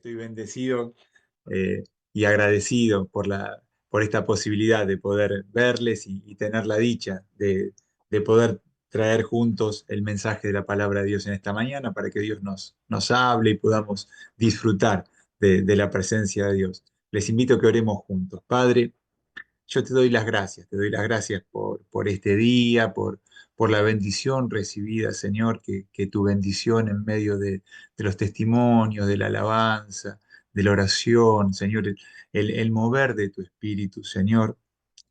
estoy bendecido y agradecido por esta posibilidad de poder verles y tener la dicha de poder traer juntos el mensaje de la palabra de Dios en esta mañana para que Dios nos hable y podamos disfrutar de la presencia de Dios. Les invito a que oremos juntos. Padre, yo te doy las gracias por este día, por la bendición recibida, Señor, que tu bendición en medio de los testimonios, de la alabanza, de la oración, Señor, el mover de tu espíritu, Señor,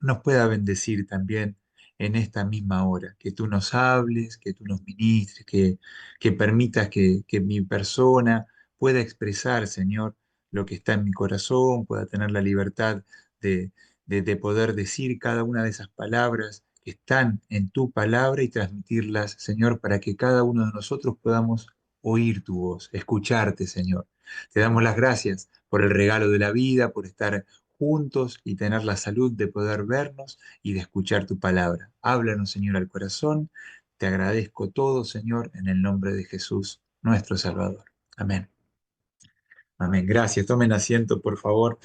nos pueda bendecir también en esta misma hora, que tú nos hables, que tú nos ministres, que permitas que mi persona pueda expresar, Señor, lo que está en mi corazón, pueda tener la libertad de de poder decir cada una de esas palabras que están en tu palabra y transmitirlas, Señor, para que cada uno de nosotros podamos oír tu voz, escucharte, Señor. Te damos las gracias por el regalo de la vida, por estar juntos y tener la salud de poder vernos y de escuchar tu palabra. Háblanos, Señor, al corazón. Te agradezco todo, Señor, en el nombre de Jesús, nuestro Salvador. Amén. Amén. Gracias. Tomen asiento, por favor.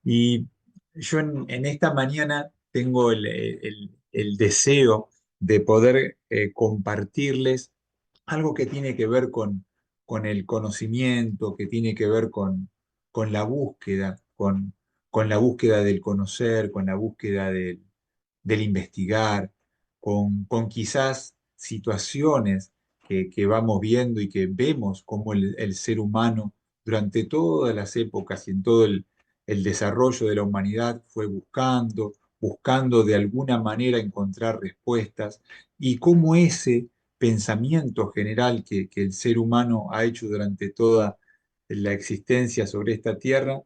Y yo en esta mañana tengo el deseo de poder compartirles algo que tiene que ver con el conocimiento, que tiene que ver con la búsqueda, con la búsqueda del conocer, con la búsqueda del investigar, con quizás situaciones que vamos viendo y que vemos como el ser humano durante todas las épocas y en todo el desarrollo de la humanidad fue buscando de alguna manera encontrar respuestas y cómo ese pensamiento general que el ser humano ha hecho durante toda la existencia sobre esta tierra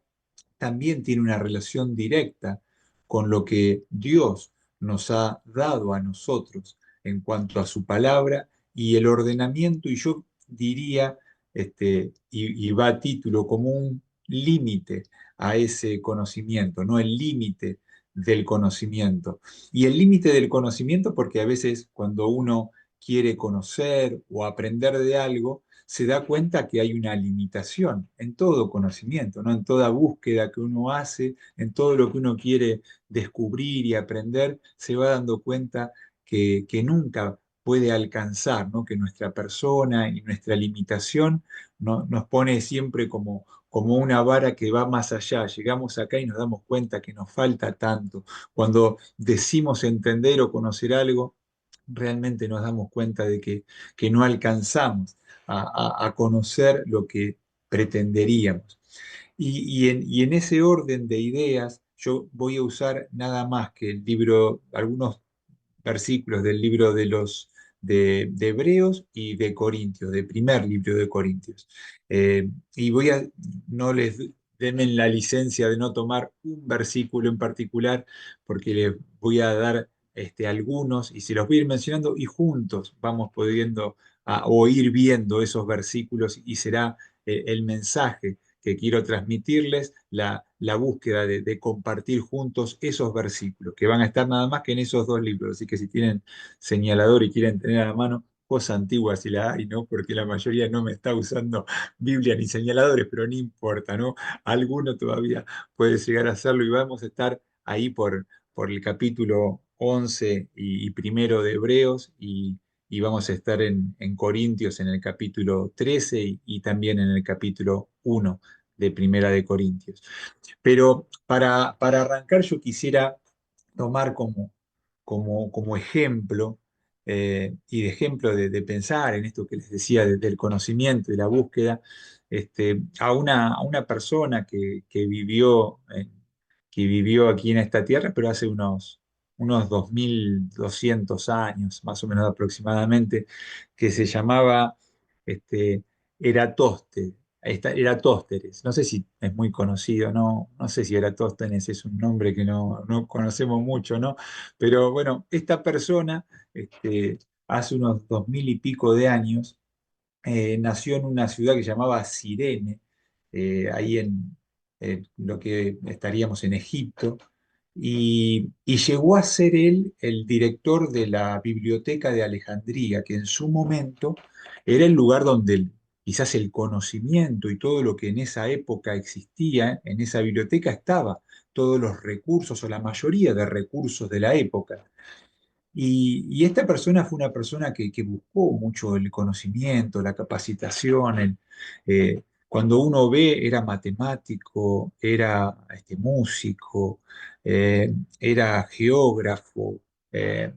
también tiene una relación directa con lo que Dios nos ha dado a nosotros en cuanto a su palabra y el ordenamiento, y yo diría, y va a título como un límite a ese conocimiento, no el límite del conocimiento. Y el límite del conocimiento porque a veces cuando uno quiere conocer o aprender de algo, se da cuenta que hay una limitación en todo conocimiento, ¿no? En toda búsqueda que uno hace, en todo lo que uno quiere descubrir y aprender, se va dando cuenta que nunca puede alcanzar, ¿no? Que nuestra persona y nuestra limitación ¿no? Nos pone siempre como una vara que va más allá. Llegamos acá y nos damos cuenta que nos falta tanto. Cuando decimos entender o conocer algo, realmente nos damos cuenta de que no alcanzamos a conocer lo que pretenderíamos. Y en ese orden de ideas, yo voy a usar nada más que el libro, algunos versículos del libro de Hebreos y de Corintios, del primer libro de Corintios. Y no les denme la licencia de no tomar un versículo en particular, porque les voy a dar algunos y se los voy a ir mencionando y juntos vamos pudiendo o ir viendo esos versículos y será el mensaje que quiero transmitirles, la búsqueda de compartir juntos esos versículos, que van a estar nada más que en esos dos libros. Así que si tienen señalador y quieren tener a la mano, cosa antigua si la hay, ¿no? Porque la mayoría no me está usando Biblia ni señaladores, pero no importa, ¿no? Alguno todavía puede llegar a hacerlo y vamos a estar ahí por el capítulo 11 y primero de Hebreos y vamos a estar en Corintios en el capítulo 13 y también en el capítulo 1 de Primera de Corintios. Pero para arrancar yo quisiera tomar como ejemplo, y de ejemplo de pensar en esto que les decía del conocimiento y la búsqueda, a una persona que vivió aquí en esta tierra, pero hace unos 2200 años, más o menos aproximadamente, que se llamaba este, Eratóstenes. Eratóstenes, no sé si es muy conocido, no sé si Eratóstenes es un nombre que no conocemos mucho, ¿no? Pero bueno, esta persona, hace unos 2000 y pico de años, nació en una ciudad que se llamaba Cirene, ahí en lo que estaríamos en Egipto, y llegó a ser él el director de la Biblioteca de Alejandría, que en su momento era el lugar donde quizás el conocimiento y todo lo que en esa época existía, en esa biblioteca estaba, todos los recursos o la mayoría de recursos de la época. Y esta persona fue una persona que buscó mucho el conocimiento, la capacitación. Cuando uno ve, era matemático, era músico, era geógrafo, eh,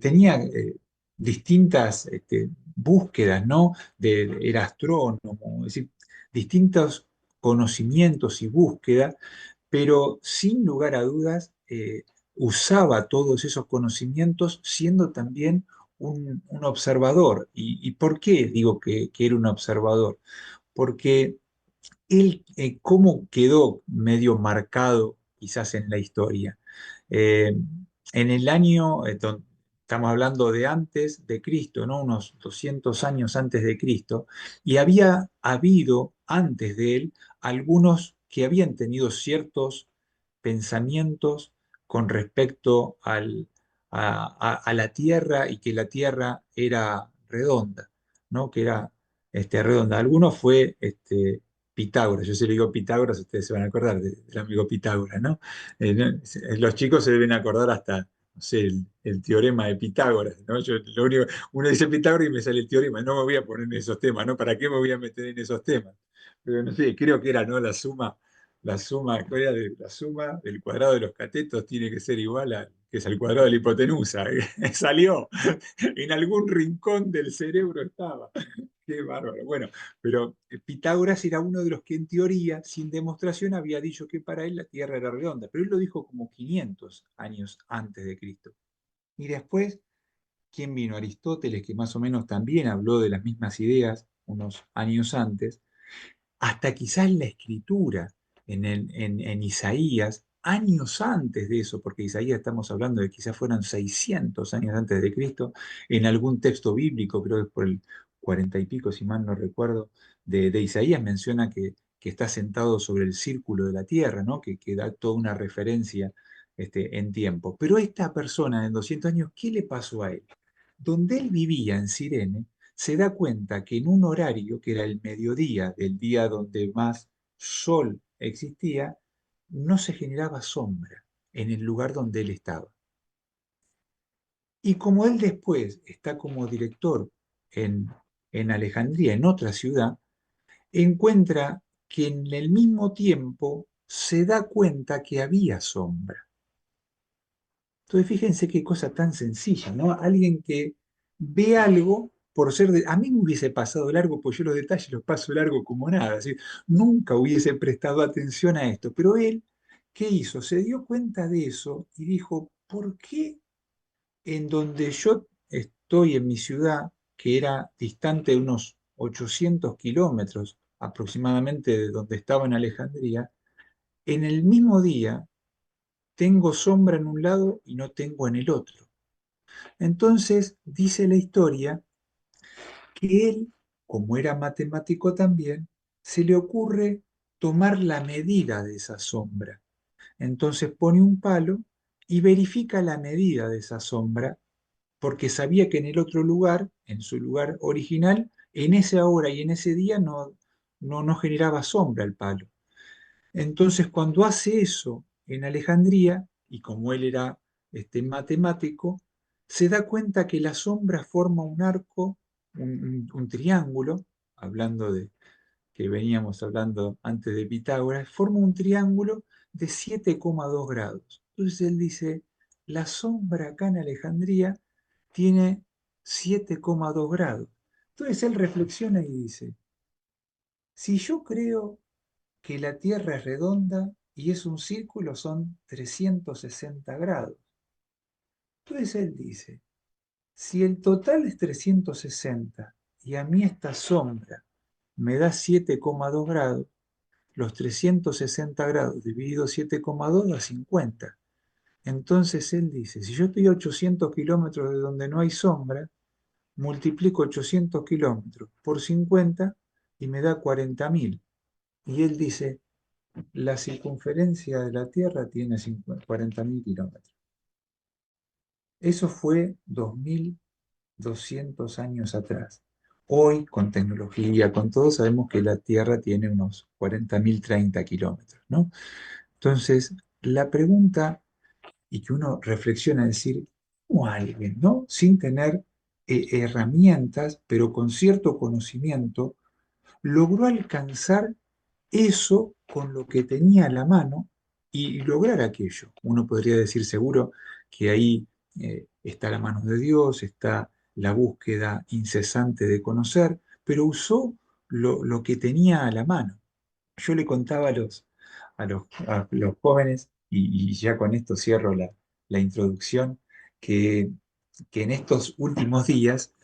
tenía distintas búsquedas, ¿no? Era astrónomo, es decir, distintos conocimientos y búsquedas, pero sin lugar a dudas usaba todos esos conocimientos siendo también un observador. ¿Y por qué digo que era un observador? Porque él, cómo quedó medio marcado quizás en la historia. Eh, en el año, estamos hablando de antes de Cristo, ¿no? Unos 200 años antes de Cristo, y había habido antes de él algunos que habían tenido ciertos pensamientos con respecto a la Tierra y que la Tierra era redonda, ¿no? Que era redonda. Algunos fue Pitágoras. Yo si le digo Pitágoras, ustedes se van a acordar del amigo Pitágoras, ¿no? ¿No? Los chicos se deben acordar hasta, no sé, el teorema de Pitágoras, ¿no? Uno dice Pitágoras y me sale el teorema, no me voy a poner en esos temas, ¿no? ¿Para qué me voy a meter en esos temas? Pero no sé, creo que era, ¿no? ¿Cuál era? La suma del cuadrado de los catetos tiene que ser igual que es al cuadrado de la hipotenusa. Salió, en algún rincón del cerebro estaba. Qué bárbaro. Bueno, pero Pitágoras era uno de los que en teoría, sin demostración, había dicho que para él la Tierra era redonda, pero él lo dijo como 500 años antes de Cristo. Y después, ¿quién vino? Aristóteles, que más o menos también habló de las mismas ideas unos años antes, hasta quizás la escritura en Isaías, años antes de eso, porque Isaías estamos hablando de quizás fueran 600 años antes de Cristo, en algún texto bíblico, creo que es por el 40 y pico, si mal no recuerdo, de Isaías menciona que está sentado sobre el círculo de la tierra, ¿no? Que da toda una referencia en tiempo. Pero esta persona en 200 años, ¿qué le pasó a él? Donde él vivía en Cirene, se da cuenta que en un horario, que era el mediodía del día donde más sol existía, no se generaba sombra en el lugar donde él estaba. Y como él después está como director en, en Alejandría, en otra ciudad, encuentra que en el mismo tiempo se da cuenta que había sombra. Entonces, fíjense qué cosa tan sencilla, ¿no? Alguien que ve algo por ser de... A mí me hubiese pasado largo, pues yo los detalles los paso largo como nada, así, nunca hubiese prestado atención a esto, pero él, ¿qué hizo? Se dio cuenta de eso y dijo, ¿por qué en donde yo estoy en mi ciudad, que era distante de unos 800 kilómetros aproximadamente de donde estaba en Alejandría, en el mismo día tengo sombra en un lado y no tengo en el otro? Entonces dice la historia que él, como era matemático también, se le ocurre tomar la medida de esa sombra. Entonces pone un palo y verifica la medida de esa sombra porque sabía que en el otro lugar, en su lugar original, en esa hora y en ese día no generaba sombra el palo. Entonces, cuando hace eso en Alejandría, y como él era matemático, se da cuenta que la sombra forma un arco, un triángulo, hablando de que veníamos hablando antes de Pitágoras, forma un triángulo de 7,2 grados. Entonces él dice, la sombra acá en Alejandría tiene 7,2 grados. Entonces él reflexiona y dice, si yo creo que la Tierra es redonda y es un círculo, son 360 grados. Entonces él dice, si el total es 360 y a mí esta sombra me da 7,2 grados, los 360 grados dividido 7,2 da 50. Entonces él dice, si yo estoy a 800 kilómetros de donde no hay sombra, multiplico 800 kilómetros por 50 y me da 40.000. Y él dice, la circunferencia de la Tierra tiene 40.000 kilómetros. Eso fue 2.200 años atrás. Hoy, con tecnología, con todo, sabemos que la Tierra tiene unos 40.000 30 kilómetros, ¿no? Entonces, la pregunta, y que uno reflexiona, es decir, ¿cómo alguien, ¿no? Sin tener herramientas, pero con cierto conocimiento, logró alcanzar eso con lo que tenía a la mano y lograr aquello? Uno podría decir seguro que ahí está la mano de Dios, está la búsqueda incesante de conocer, pero usó lo que tenía a la mano. Yo le contaba a los jóvenes, y ya con esto cierro la introducción, que, que en estos últimos días,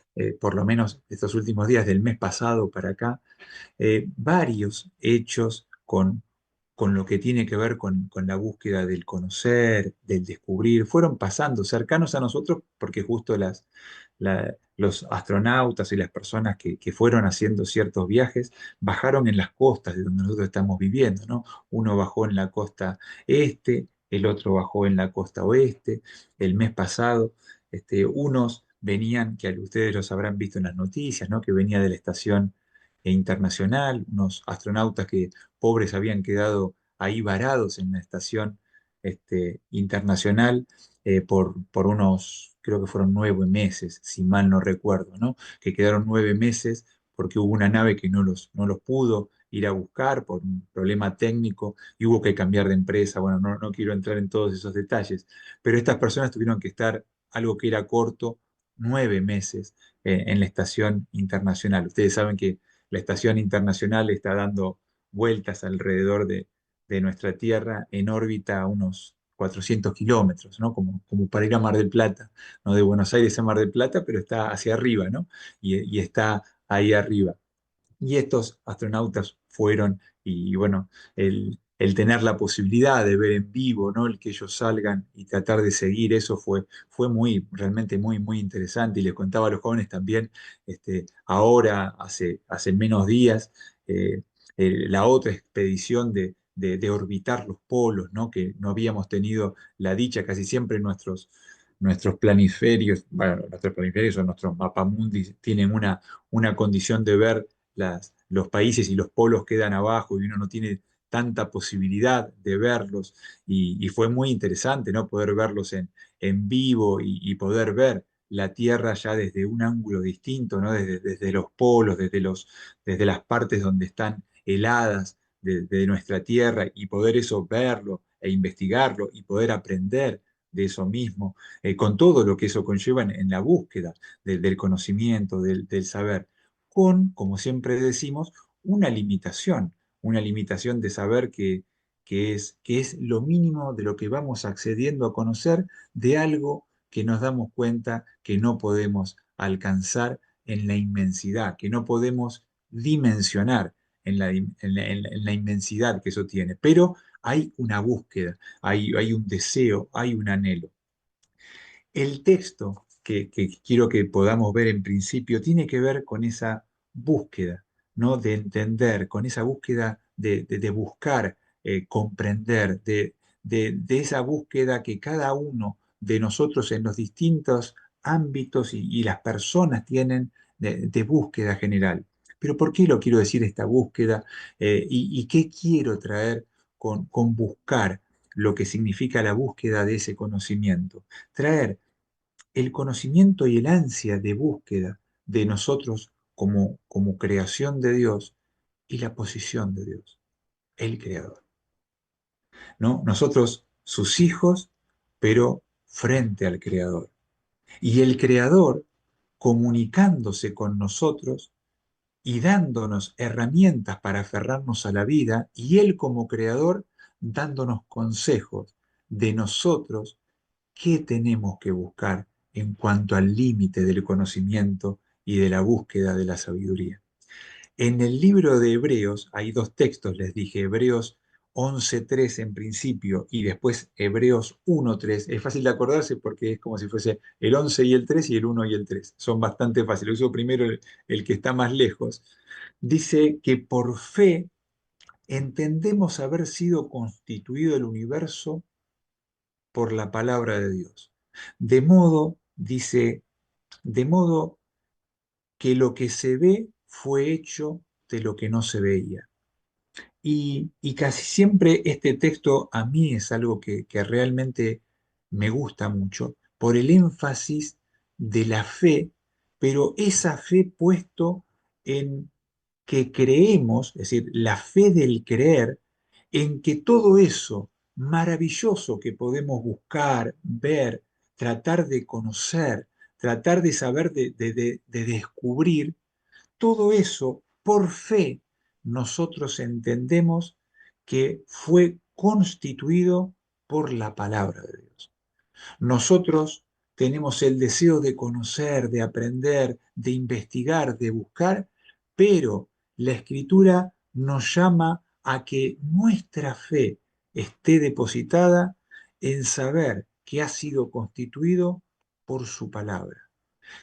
por lo menos estos últimos días del mes pasado para acá, varios hechos con lo que tiene que ver con la búsqueda del conocer, del descubrir, fueron pasando cercanos a nosotros porque justo los astronautas y las personas que fueron haciendo ciertos viajes bajaron en las costas de donde nosotros estamos viviendo, ¿no? Uno bajó en la costa este, el otro bajó en la costa oeste, el mes pasado, unos venían, que ustedes los habrán visto en las noticias, ¿no? Que venía de la estación internacional, unos astronautas que pobres habían quedado ahí varados en la estación internacional por unos, creo que fueron 9 meses, si mal no recuerdo, ¿no? Que quedaron 9 meses porque hubo una nave que no los pudo ir a buscar por un problema técnico y hubo que cambiar de empresa. Bueno, no quiero entrar en todos esos detalles, pero estas personas tuvieron que estar algo que era corto, 9 meses en la estación internacional. Ustedes saben que la estación internacional está dando vueltas alrededor de nuestra Tierra en órbita a unos 400 kilómetros, ¿no? Como para ir a Mar del Plata, no de Buenos Aires a Mar del Plata, pero está hacia arriba, ¿no? Y está ahí arriba. Y estos astronautas fueron, y bueno, el tener la posibilidad de ver en vivo, ¿no? El que ellos salgan y tratar de seguir eso fue realmente muy interesante. Y les contaba a los jóvenes también, ahora, hace menos días, eh, la otra expedición de orbitar los polos, ¿no? Que no habíamos tenido la dicha, casi siempre nuestros planiferios, bueno, nuestros planiferios o nuestros mapamundis tienen una condición de ver los países y los polos quedan abajo y uno no tiene tanta posibilidad de verlos y fue muy interesante, ¿no? Poder verlos en vivo y poder ver la Tierra ya desde un ángulo distinto, ¿no? Desde los polos, desde las partes donde están heladas de nuestra Tierra y poder eso verlo e investigarlo y poder aprender de eso mismo, con todo lo que eso conlleva en la búsqueda del conocimiento, del saber con, como siempre decimos, una limitación de saber que es lo mínimo de lo que vamos accediendo a conocer de algo que nos damos cuenta que no podemos alcanzar en la inmensidad, que no podemos dimensionar en la inmensidad que eso tiene. Pero hay una búsqueda, hay un deseo, hay un anhelo. El texto que quiero que podamos ver en principio tiene que ver con esa búsqueda, ¿no? De entender, con esa búsqueda de buscar, comprender, de esa búsqueda que cada uno de nosotros en los distintos ámbitos y las personas tienen de búsqueda general. Pero ¿por qué lo quiero decir esta búsqueda? Y qué quiero traer con buscar lo que significa la búsqueda de ese conocimiento? Traer el conocimiento y el ansia de búsqueda de nosotros como creación de Dios y la posición de Dios, el creador, ¿no? Nosotros, sus hijos, pero frente al creador. Y el creador comunicándose con nosotros y dándonos herramientas para aferrarnos a la vida, y él como creador dándonos consejos de nosotros qué tenemos que buscar en cuanto al límite del conocimiento y de la búsqueda de la sabiduría. En el libro de Hebreos hay dos textos, les dije, Hebreos 11:3 en principio y después Hebreos 1:3. Es fácil de acordarse porque es como si fuese el 11 y el 3 y el 1 y el 3. Son bastante fáciles. Uso primero el que está más lejos. Dice que por fe entendemos haber sido constituido el universo por la palabra de Dios. De modo, dice, de modo que lo que se ve fue hecho de lo que no se veía. Y casi siempre este texto a mí es algo que realmente me gusta mucho por el énfasis de la fe, pero esa fe puesto en que creemos, es decir, la fe del creer, en que todo eso maravilloso que podemos buscar, ver, tratar de conocer, tratar de saber, de descubrir, todo eso, por fe, nosotros entendemos que fue constituido por la palabra de Dios. Nosotros tenemos el deseo de conocer, de aprender, de investigar, de buscar, pero la Escritura nos llama a que nuestra fe esté depositada en saber que ha sido constituido por su palabra,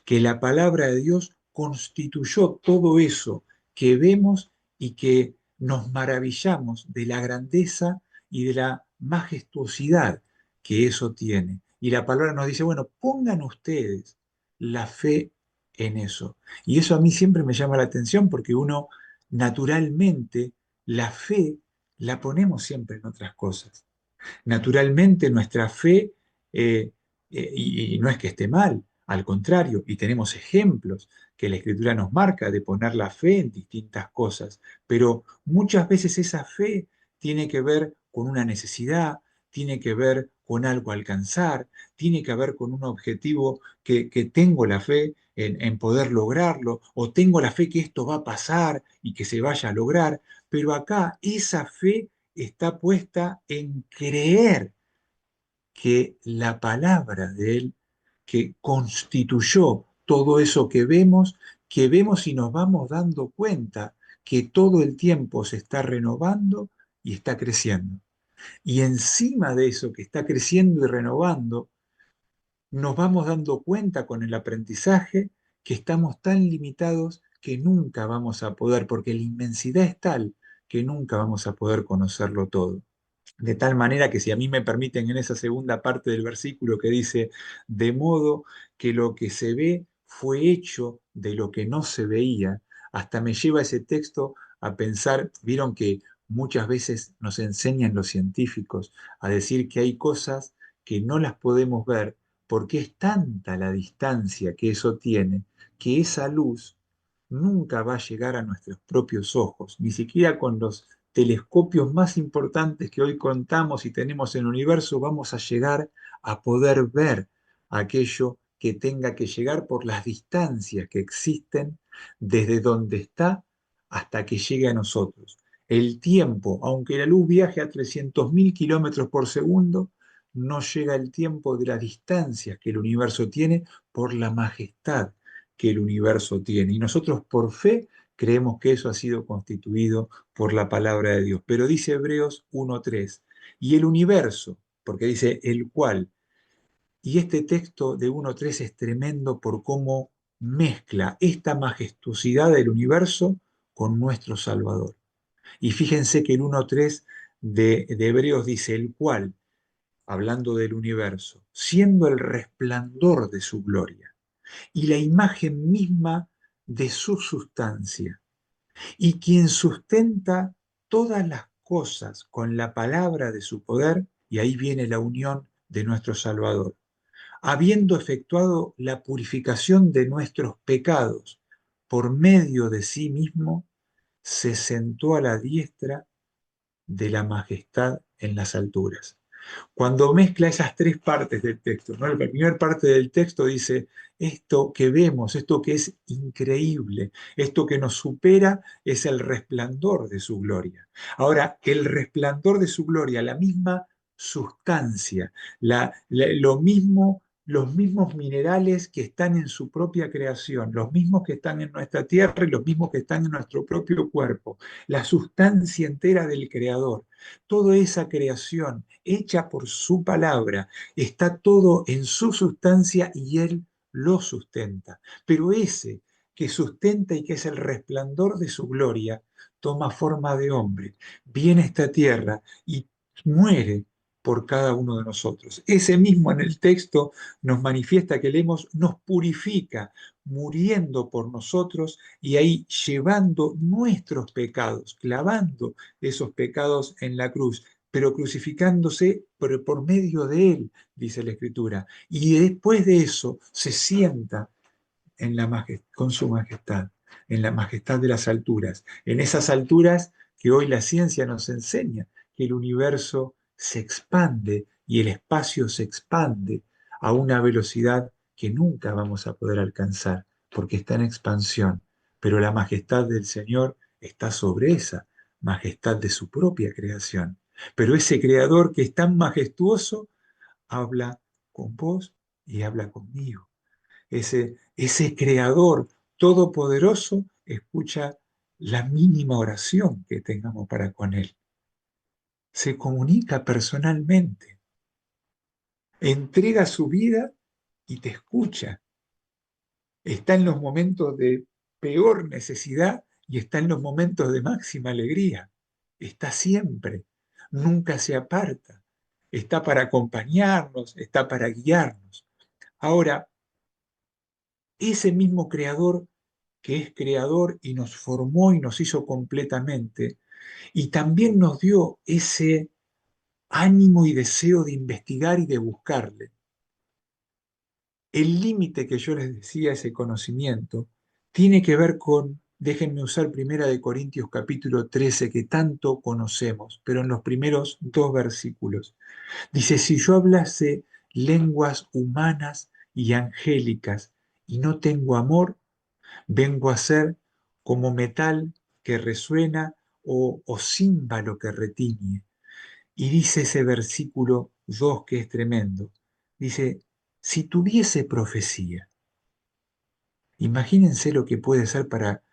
que la palabra de Dios constituyó todo eso que vemos y que nos maravillamos de la grandeza y de la majestuosidad que eso tiene. Y la palabra nos dice, bueno, pongan ustedes la fe en eso. Y eso a mí siempre me llama la atención porque uno naturalmente la fe la ponemos siempre en otras cosas. Naturalmente nuestra fe, y no es que esté mal, al contrario, y tenemos ejemplos que la Escritura nos marca de poner la fe en distintas cosas, pero muchas veces esa fe tiene que ver con una necesidad, tiene que ver con algo a alcanzar, tiene que ver con un objetivo que tengo la fe en poder lograrlo, o tengo la fe que esto va a pasar y que se vaya a lograr, pero acá esa fe está puesta en creer que la palabra de Él, que constituyó todo eso que vemos y nos vamos dando cuenta que todo el tiempo se está renovando y está creciendo. Y encima de eso que está creciendo y renovando, nos vamos dando cuenta con el aprendizaje que estamos tan limitados que nunca vamos a poder, porque la inmensidad es tal que nunca vamos a poder conocerlo todo. De tal manera que si a mí me permiten en esa segunda parte del versículo que dice, de modo que lo que se ve fue hecho de lo que no se veía, hasta me lleva ese texto a pensar, vieron que muchas veces nos enseñan los científicos a decir que hay cosas que no las podemos ver porque es tanta la distancia que eso tiene, que esa luz nunca va a llegar a nuestros propios ojos, ni siquiera con los telescopios más importantes que hoy contamos y tenemos en el universo, vamos a llegar a poder ver aquello que tenga que llegar por las distancias que existen desde donde está hasta que llegue a nosotros. El tiempo, aunque la luz viaje a 300.000 kilómetros por segundo, no llega el tiempo de las distancias que el universo tiene por la majestad que el universo tiene. Y nosotros por fe creemos que eso ha sido constituido por la palabra de Dios. Pero dice Hebreos 1.3, y el universo, porque dice el cual, y este texto de 1.3 es tremendo por cómo mezcla esta majestuosidad del universo con nuestro Salvador. Y fíjense que el 1.3 de Hebreos dice el cual, hablando del universo, siendo el resplandor de su gloria y la imagen misma de su sustancia, y quien sustenta todas las cosas con la palabra de su poder, y ahí viene la unión de nuestro Salvador, habiendo efectuado la purificación de nuestros pecados por medio de sí mismo, se sentó a la diestra de la majestad en las alturas. Cuando mezcla esas tres partes del texto, ¿no? La primera parte del texto dice, esto que vemos, esto que es increíble, esto que nos supera es el resplandor de su gloria. Ahora, el resplandor de su gloria, la misma sustancia, lo mismo, los mismos minerales que están en su propia creación, los mismos que están en nuestra tierra y los mismos que están en nuestro propio cuerpo, la sustancia entera del Creador, toda esa creación hecha por su palabra, está todo en su sustancia y Él lo sustenta. Pero ese que sustenta y que es el resplandor de su gloria, toma forma de hombre, viene a esta tierra y muere por cada uno de nosotros. Ese mismo en el texto nos manifiesta que leemos, nos purifica, muriendo por nosotros y ahí llevando nuestros pecados, clavando esos pecados en la cruz, pero crucificándose por medio de él, dice la Escritura. Y después de eso se sienta en con su majestad, en la majestad de las alturas, en esas alturas que hoy la ciencia nos enseña, que el universo se expande y el espacio se expande a una velocidad que nunca vamos a poder alcanzar, porque está en expansión, pero la majestad del Señor está sobre esa majestad de su propia creación. Pero ese creador que es tan majestuoso habla con vos y habla conmigo. Ese creador todopoderoso escucha la mínima oración que tengamos para con él. Se comunica personalmente, entrega su vida y te escucha. Está en los momentos de peor necesidad y está en los momentos de máxima alegría. Está siempre, nunca se aparta. Está para acompañarnos, está para guiarnos. Ahora, ese mismo creador que es creador y nos formó y nos hizo completamente, y también nos dio ese ánimo y deseo de investigar y de buscarle. El límite que yo les decía, ese conocimiento, tiene que ver con, déjenme usar Primera de Corintios capítulo 13, que tanto conocemos, pero en los primeros dos versículos. Dice, si yo hablase lenguas humanas y angélicas y no tengo amor, vengo a ser como metal que resuena o címbalo que retiñe. Y dice ese versículo 2 que es tremendo. Dice, si tuviese profecía, imagínense lo que puede ser para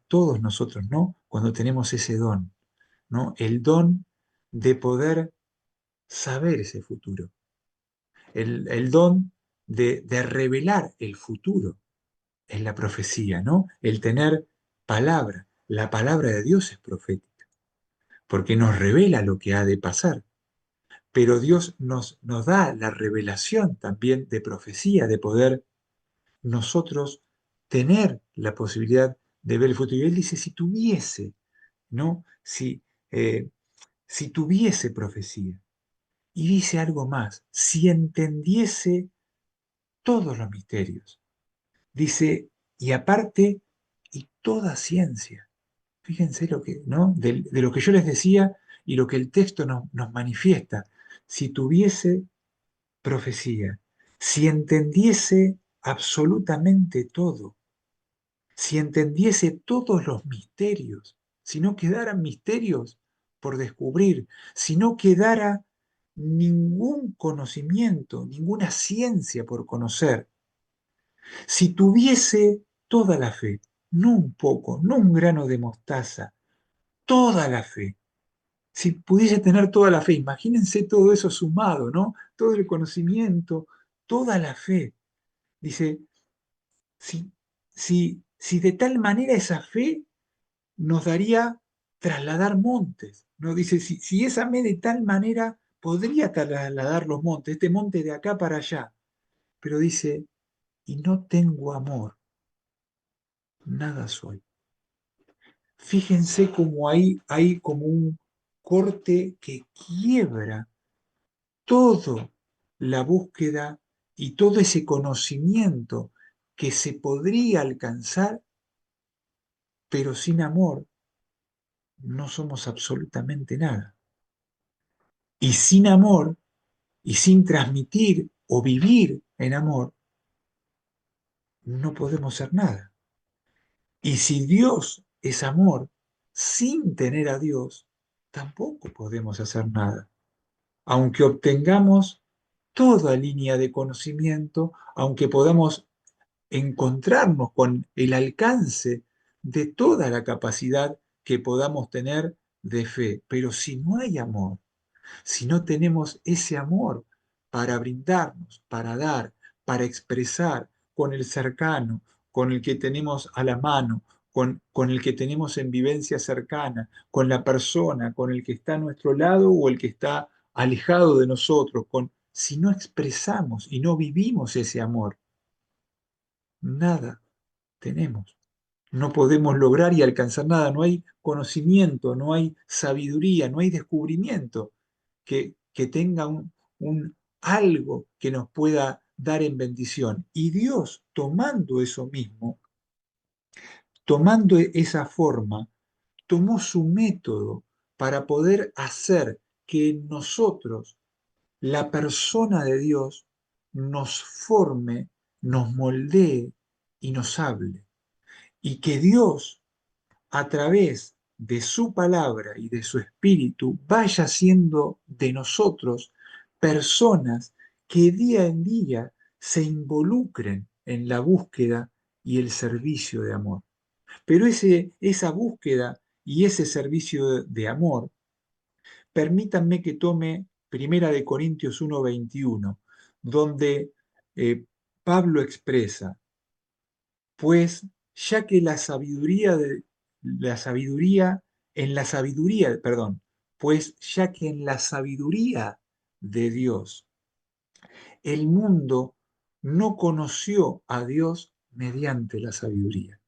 todos nosotros, ¿no? Cuando tenemos ese don, ¿no? El don de poder saber ese futuro, el don de revelar el futuro es la profecía, ¿no? El tener palabra. La palabra de Dios es profética, porque nos revela lo que ha de pasar. Pero Dios nos da la revelación también de profecía, de poder nosotros tener la posibilidad de ver el futuro. Y él dice, si tuviese, ¿no? Si tuviese profecía. Y dice algo más, si entendiese todos los misterios. Dice, y aparte, y toda ciencia. Fíjense lo que, ¿no? De lo que yo les decía y lo que el texto nos manifiesta. Si tuviese profecía, si entendiese absolutamente todo, si entendiese todos los misterios, si no quedaran misterios por descubrir, si no quedara ningún conocimiento, ninguna ciencia por conocer, si tuviese toda la fe, no un poco, no un grano de mostaza, toda la fe. Si pudiese tener toda la fe, imagínense todo eso sumado, ¿no? Todo el conocimiento, toda la fe. Dice, si, si de tal manera esa fe nos daría trasladar montes, ¿no? Dice, si esa fe de tal manera podría trasladar los montes, este monte de acá para allá, pero dice, y no tengo amor, nada soy. Fíjense cómo hay como un corte que quiebra todo la búsqueda y todo ese conocimiento que se podría alcanzar, pero sin amor no somos absolutamente nada. Y sin amor y sin transmitir o vivir en amor, no podemos ser nada. Y si Dios es amor, sin tener a Dios, tampoco podemos hacer nada. Aunque obtengamos toda línea de conocimiento, aunque podamos encontrarnos con el alcance de toda la capacidad que podamos tener de fe. Pero si no hay amor, si no tenemos ese amor para brindarnos, para dar, para expresar con el cercano, con el que tenemos a la mano, con el que tenemos en vivencia cercana, con la persona, con el que está a nuestro lado o el que está alejado de nosotros, si no expresamos y no vivimos ese amor, nada tenemos. No podemos lograr y alcanzar nada, no hay conocimiento, no hay sabiduría, no hay descubrimiento que tenga algo que nos pueda dar en bendición. Y Dios, tomando eso mismo, tomando esa forma, tomó su método para poder hacer que en nosotros la persona de Dios nos forme, nos moldee y nos hable. Y que Dios, a través de su palabra y de su espíritu, vaya haciendo de nosotros personas que día en día se involucren en la búsqueda y el servicio de amor. Pero esa búsqueda y ese servicio de amor, permítanme que tome Primera de Corintios 1:21, donde Pablo expresa, pues ya que perdón, pues ya que en la sabiduría de Dios el mundo no conoció a Dios mediante la sabiduría.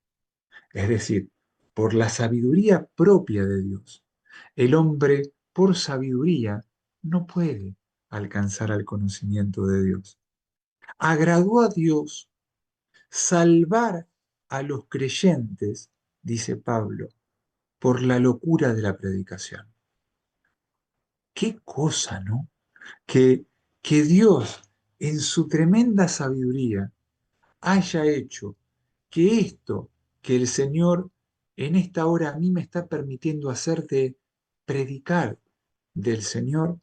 Es decir, por la sabiduría propia de Dios. El hombre, por sabiduría, no puede alcanzar al conocimiento de Dios. Agradó a Dios salvar a los creyentes, dice Pablo, por la locura de la predicación. Qué cosa, ¿no? Que, que Dios, en su tremenda sabiduría, haya hecho que esto que el Señor en esta hora a mí me está permitiendo hacer de predicar del Señor,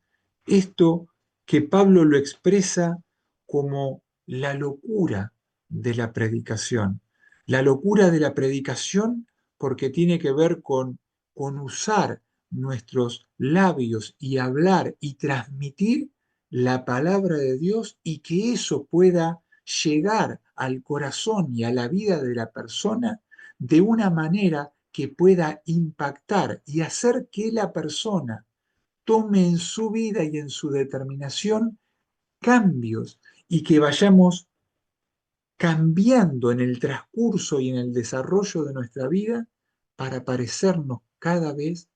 esto que Pablo lo expresa como la locura de la predicación. La locura de la predicación porque tiene que ver con usar nuestros labios y hablar y transmitir la palabra de Dios y que eso pueda llegar al corazón y a la vida de la persona de una manera que pueda impactar y hacer que la persona tome en su vida y en su determinación cambios y que vayamos cambiando en el transcurso y en el desarrollo de nuestra vida para parecernos cada vez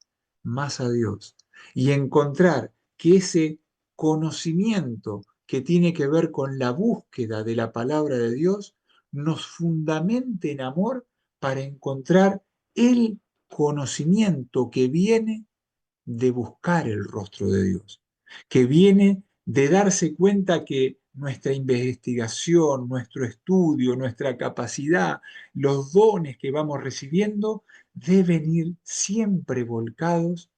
más a Dios y encontrar que ese conocimiento que tiene que ver con la búsqueda de la palabra de Dios nos fundamente en amor para encontrar el conocimiento que viene de buscar el rostro de Dios, que viene de darse cuenta que nuestra investigación, nuestro estudio, nuestra capacidad, los dones que vamos recibiendo deben ir siempre volcados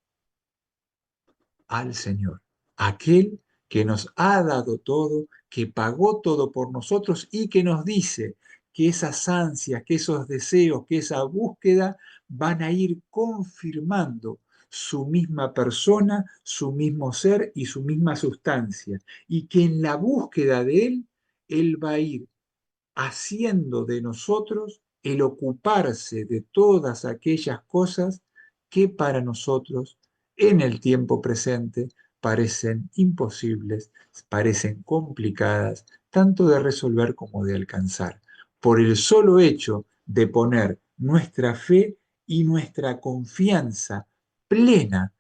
al Señor, aquel que nos ha dado todo, que pagó todo por nosotros y que nos dice que esas ansias, que esos deseos, que esa búsqueda van a ir confirmando su misma persona, su mismo ser y su misma sustancia, y que en la búsqueda de Él va a ir haciendo de nosotros el ocuparse de todas aquellas cosas que para nosotros en el tiempo presente parecen imposibles, parecen complicadas, tanto de resolver como de alcanzar, por el solo hecho de poner nuestra fe y nuestra confianza plena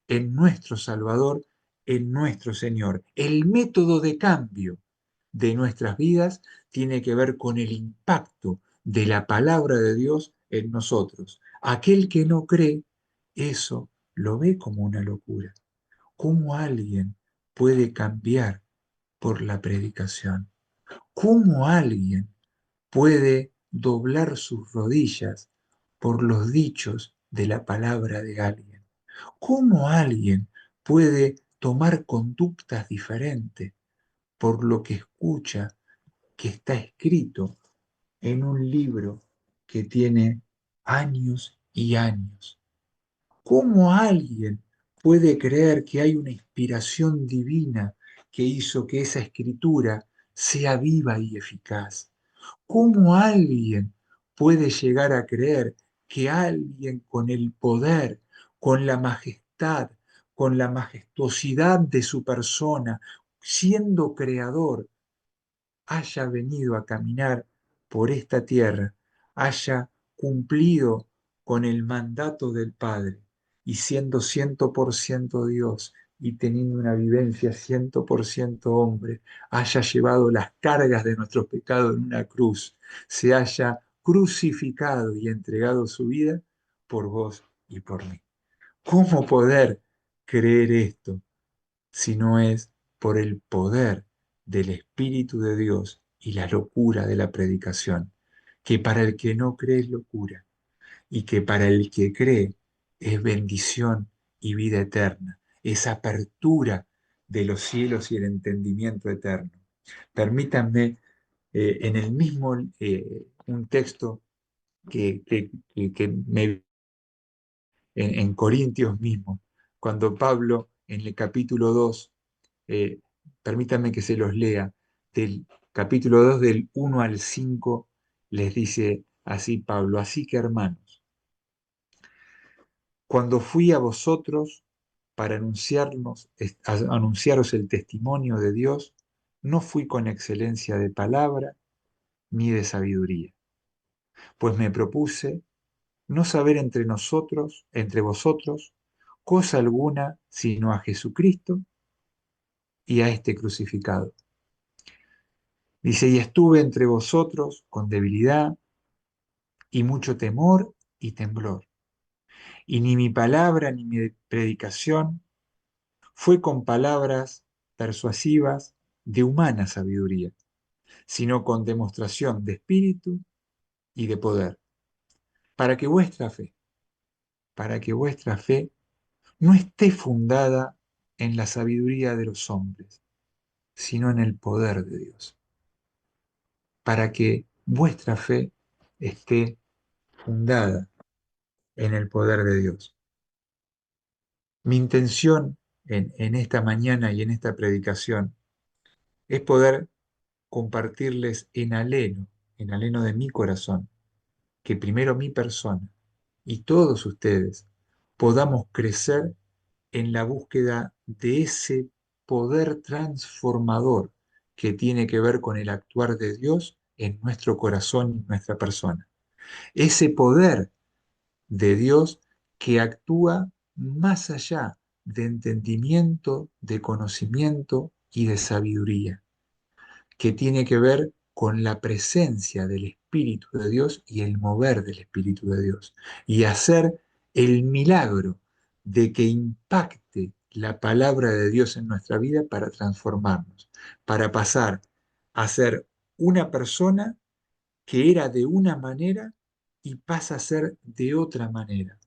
en nuestro Salvador, en nuestro Señor. El método de cambio de nuestras vidas tiene que ver con el impacto de la palabra de Dios en nosotros. Aquel que no cree, eso lo ve como una locura. ¿Cómo alguien puede cambiar por la predicación? ¿Cómo alguien puede doblar sus rodillas por los dichos de la palabra de alguien? ¿Cómo alguien puede tomar conductas diferentes por lo que escucha que está escrito en un libro que tiene años y años? ¿Cómo alguien puede creer que hay una inspiración divina que hizo que esa escritura sea viva y eficaz? ¿Cómo alguien puede llegar a creer que alguien con el poder, con la majestad, con la majestuosidad de su persona, siendo creador, haya venido a caminar por esta tierra, haya cumplido con el mandato del Padre y siendo 100% Dios y teniendo una vivencia 100% hombre, haya llevado las cargas de nuestros pecados en una cruz, se haya crucificado y entregado su vida por vos y por mí. ¿Cómo poder creer esto si no es por el poder del Espíritu de Dios y la locura de la predicación? Que para el que no cree es locura y que para el que cree es bendición y vida eterna, es apertura de los cielos y el entendimiento eterno. Permítanme, en el mismo, un texto que me en Corintios mismo, cuando Pablo en el capítulo 2, eh, permítanme que se los lea, del capítulo 2 del 1 al 5, les dice así Pablo: así que hermanos, cuando fui a vosotros para anunciaros el testimonio de Dios, no fui con excelencia de palabra ni de sabiduría, pues me propuse no saber entre vosotros, cosa alguna sino a Jesucristo y a este crucificado. Dice, y estuve entre vosotros con debilidad y mucho temor y temblor. Y ni mi palabra ni mi predicación fue con palabras persuasivas de humana sabiduría, sino con demostración de espíritu y de poder, para que vuestra fe, para que vuestra fe no esté fundada en la sabiduría de los hombres, sino en el poder de Dios, para que vuestra fe esté fundada en el poder de Dios. Mi intención en esta mañana y en esta predicación es poder compartirles en aleno de mi corazón, que primero mi persona y todos ustedes podamos crecer en la búsqueda de ese poder transformador que tiene que ver con el actuar de Dios en nuestro corazón y nuestra persona. Ese poder de Dios que actúa más allá de entendimiento, de conocimiento y de sabiduría, que tiene que ver con la presencia del Espíritu de Dios y el mover del Espíritu de Dios, y hacer el milagro de que impacte la palabra de Dios en nuestra vida para transformarnos, para pasar a ser una persona que era de una manera y pasa a ser de otra manera.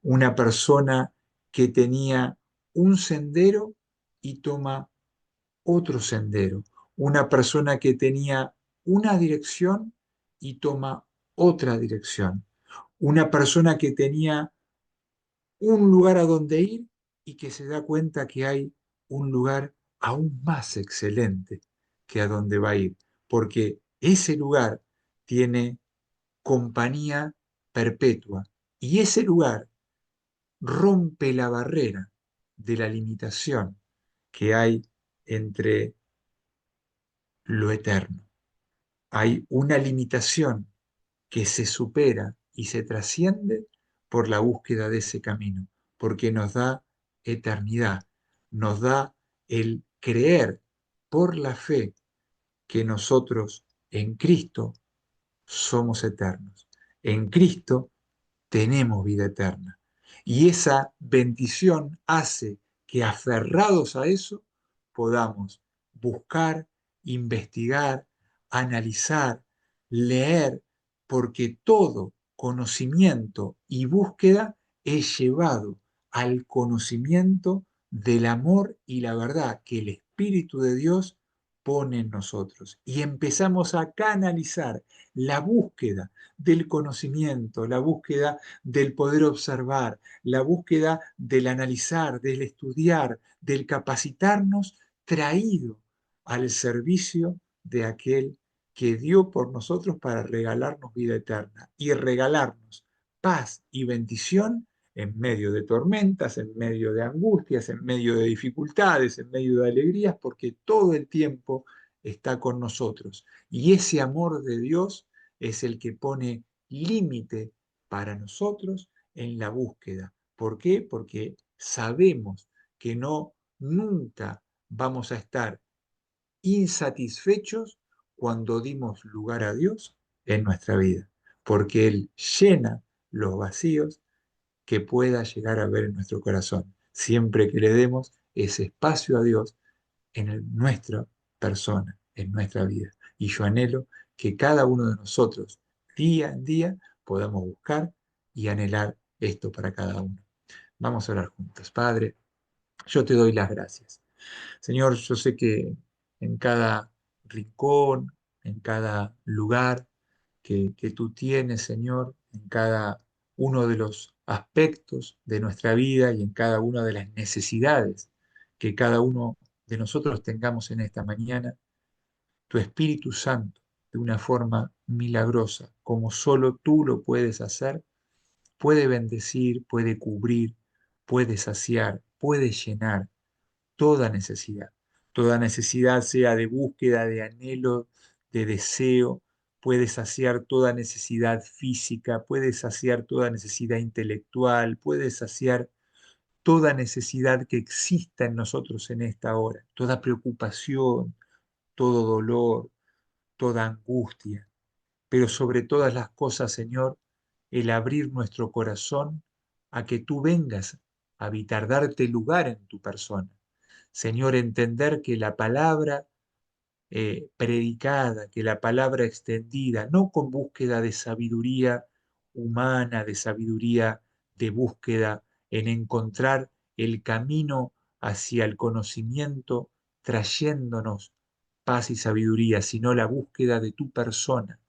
Una persona que tenía un sendero y toma otro sendero. Una persona que tenía una dirección y toma otra dirección. Una persona que tenía un lugar a donde ir y que se da cuenta que hay un lugar aún más excelente que a donde va a ir, porque ese lugar tiene compañía perpetua y ese lugar rompe la barrera de la limitación que hay entre lo eterno. Hay una limitación que se supera y se trasciende por la búsqueda de ese camino, porque nos da eternidad, nos da el creer por la fe que nosotros en Cristo somos eternos. En Cristo tenemos vida eterna. Y esa bendición hace que aferrados a eso podamos buscar, investigar, analizar, leer, porque todo conocimiento y búsqueda es llevado al conocimiento del amor y la verdad que el Espíritu de Dios pone en nosotros. Y empezamos a canalizar la búsqueda del conocimiento, la búsqueda del poder observar, la búsqueda del analizar, del estudiar, del capacitarnos, traído al servicio de aquel que dio por nosotros para regalarnos vida eterna y regalarnos paz y bendición en medio de tormentas, en medio de angustias, en medio de dificultades, en medio de alegrías, porque todo el tiempo está con nosotros. Y ese amor de Dios es el que pone límite para nosotros en la búsqueda. ¿Por qué? Porque sabemos que no nunca vamos a estar insatisfechos cuando dimos lugar a Dios en nuestra vida, porque Él llena los vacíos que pueda llegar a ver en nuestro corazón, siempre que le demos ese espacio a Dios en nuestra persona, en nuestra vida. Y yo anhelo que cada uno de nosotros, día en día, podamos buscar y anhelar esto para cada uno. Vamos a orar juntos. Padre, yo te doy las gracias. Señor, yo sé que en cada rincón, en cada lugar que tú tienes, Señor, en cada uno de los aspectos de nuestra vida y en cada una de las necesidades que cada uno de nosotros tengamos en esta mañana, tu Espíritu Santo, de una forma milagrosa, como solo tú lo puedes hacer, puede bendecir, puede cubrir, puede saciar, puede llenar toda necesidad sea de búsqueda, de anhelo, de deseo, puede saciar toda necesidad física, puede saciar toda necesidad intelectual, puede saciar toda necesidad que exista en nosotros en esta hora, toda preocupación, todo dolor, toda angustia, pero sobre todas las cosas, Señor, el abrir nuestro corazón a que tú vengas a habitar, darte lugar en tu persona. Señor, entender que la palabra predicada, que la palabra extendida, no con búsqueda de sabiduría humana, de sabiduría de búsqueda en encontrar el camino hacia el conocimiento, trayéndonos paz y sabiduría, sino la búsqueda de tu persona,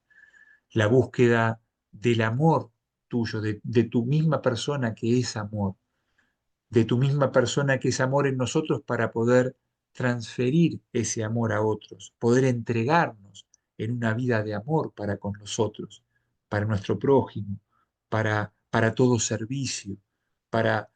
la búsqueda del amor tuyo, de tu misma persona que es amor, de tu misma persona que es amor en nosotros para poder transferir ese amor a otros, poder entregarnos en una vida de amor para con nosotros, para nuestro prójimo, para todo servicio, para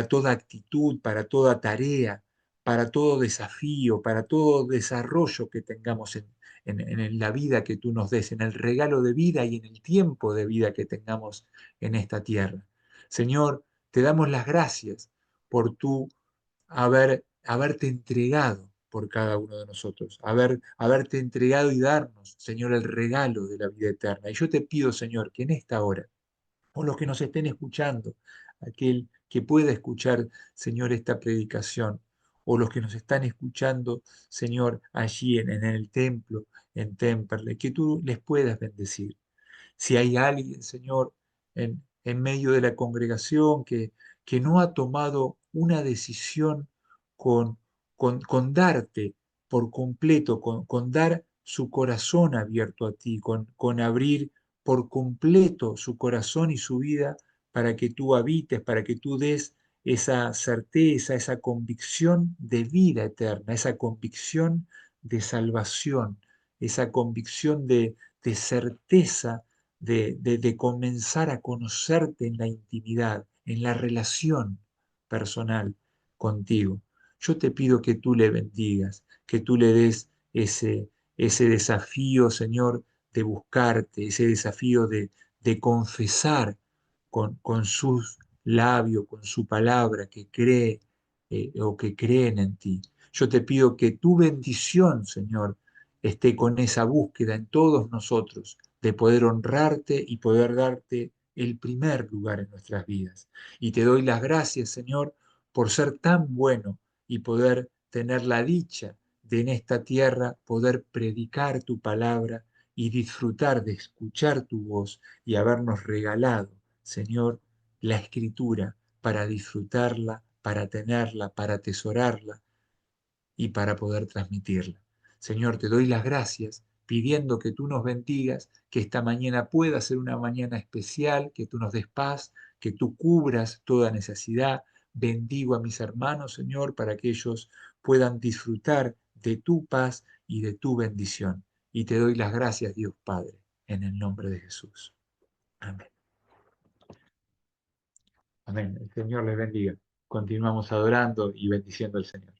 toda actitud, para toda tarea, para todo desafío, para todo desarrollo que tengamos en la vida que tú nos des, en el regalo de vida y en el tiempo de vida que tengamos en esta tierra. Señor, te damos las gracias por tu haberte entregado por cada uno de nosotros, haberte entregado y darnos, Señor, el regalo de la vida eterna. Y yo te pido, Señor, que en esta hora, o los que nos estén escuchando, aquel que pueda escuchar, Señor, esta predicación, o los que nos están escuchando, Señor, allí en el templo, en Temperley, que tú les puedas bendecir. Si hay alguien, Señor, en medio de la congregación que no ha tomado una decisión con, con darte por completo, con dar su corazón abierto a ti, con abrir por completo su corazón y su vida para que tú habites, para que tú des esa certeza, esa convicción de vida eterna, esa convicción de salvación, esa convicción de certeza de comenzar a conocerte en la intimidad, en la relación personal contigo. Yo te pido que tú le bendigas, que tú le des ese desafío, Señor, de buscarte, ese desafío de confesar con sus labios, con su palabra, que cree o que creen en ti. Yo te pido que tu bendición, Señor, esté con esa búsqueda en todos nosotros de poder honrarte y poder darte el primer lugar en nuestras vidas. Y te doy las gracias, Señor, por ser tan bueno y poder tener la dicha de en esta tierra poder predicar tu palabra y disfrutar de escuchar tu voz y habernos regalado, Señor, la escritura para disfrutarla, para tenerla, para atesorarla y para poder transmitirla. Señor, te doy las gracias pidiendo que tú nos bendigas, que esta mañana pueda ser una mañana especial, que tú nos des paz, que tú cubras toda necesidad. Bendigo a mis hermanos, Señor, para que ellos puedan disfrutar de tu paz y de tu bendición. Y te doy las gracias, Dios Padre, en el nombre de Jesús. Amén. Amén. El Señor les bendiga. Continuamos adorando y bendiciendo al Señor.